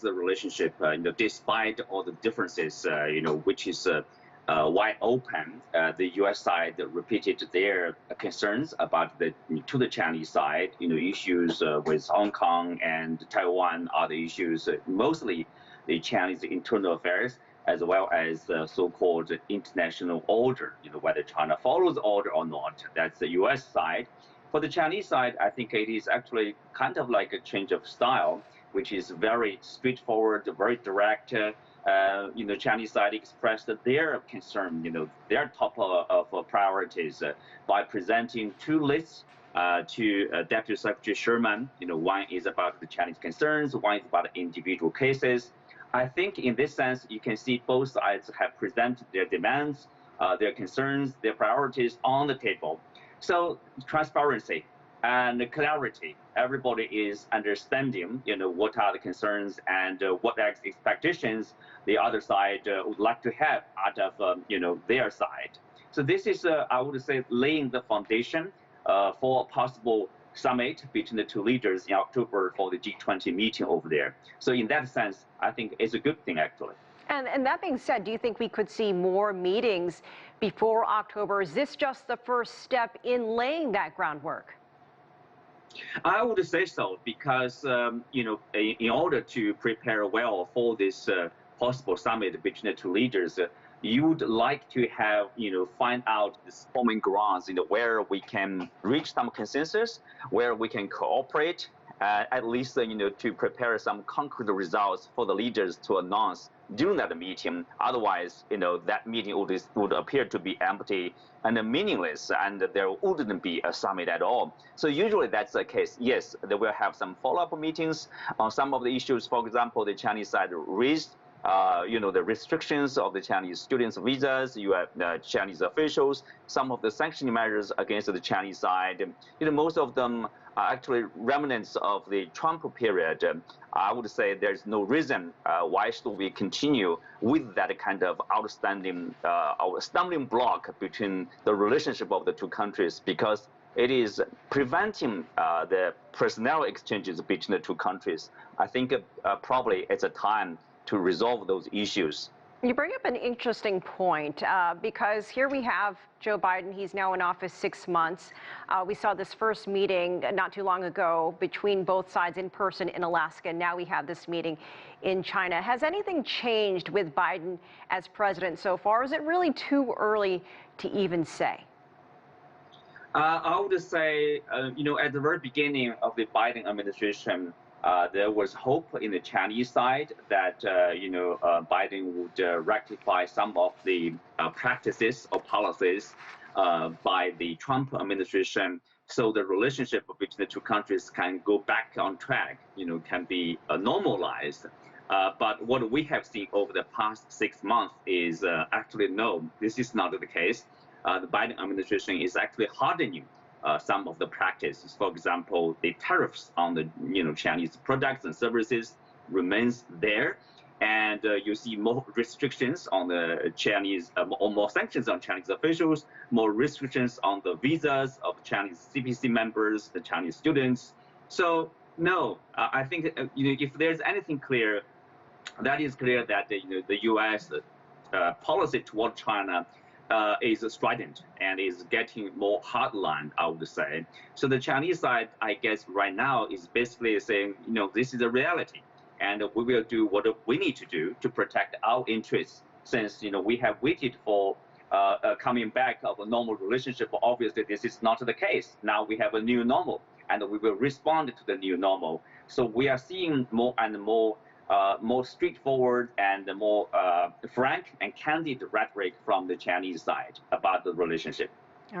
U.S. relationship, despite all the differences, which is wide open. The U.S. side repeated their concerns about to the Chinese side, issues with Hong Kong and Taiwan, other issues, mostly the Chinese internal affairs, as well as so-called international order, whether China follows order or not. That's the U.S. side. For the Chinese side, I think it is actually kind of like a change of style, which is very straightforward, very direct. Chinese side expressed their concern, their top of priorities by presenting two lists to Deputy Secretary Sherman. One is about the Chinese concerns, one is about individual cases. I think in this sense, you can see both sides have presented their demands, their concerns, their priorities on the table. So transparency and clarity. Everybody is understanding, what are the concerns and what expectations the other side would like to have out of, their side. So this is, I would say, laying the foundation for a possible summit between the two leaders in October for the G20 meeting over there. So in that sense, I think it's a good thing, actually. And that being said, do you think we could see more meetings before October? Is this just the first step in laying that groundwork? I would say so, because, in order to prepare well for this possible summit between the two leaders, you would like to have, find out the common grounds, where we can reach some consensus, where we can cooperate, at least, to prepare some concrete results for the leaders to announce during that meeting. Otherwise, that meeting would appear to be empty and meaningless, and there wouldn't be a summit at all. So usually that's the case. Yes, they will have some follow-up meetings on some of the issues. For example, the Chinese side raised the restrictions of the Chinese students' visas. You have Chinese officials, some of the sanctioning measures against the Chinese side. Most of them are actually remnants of the Trump period. I would say there's no reason why should we continue with that kind of outstanding stumbling block between the relationship of the two countries, because it is preventing the personnel exchanges between the two countries. I think probably it's a time to resolve those issues. You bring up an interesting point, because here we have Joe Biden. He's now in office 6 months. We saw this first meeting not too long ago between both sides in person in Alaska. Now we have this meeting in China. Has anything changed with Biden as president so far? Is it really too early to even say? I would say, at the very beginning of the Biden administration, there was hope in the Chinese side that, Biden would rectify some of the practices or policies by the Trump administration, so the relationship between the two countries can go back on track, can be normalized. But what we have seen over the past 6 months is actually, no, this is not the case. The Biden administration is actually hardening some of the practices. For example, the tariffs on the Chinese products and services remains there, and you see more restrictions on the Chinese, or more sanctions on Chinese officials, more restrictions on the visas of Chinese CPC members, the Chinese students. So no, I think if there's anything clear, that is clear that the U.S. Policy toward China is strident and is getting more hardline, I would say. So the Chinese side, I guess, right now is basically saying, this is a reality, and we will do what we need to do to protect our interests. Since we have waited for coming back of a normal relationship, obviously this is not the case. Now we have a new normal, and we will respond to the new normal. So we are seeing more and more straightforward and more frank and candid rhetoric from the Chinese side about the relationship.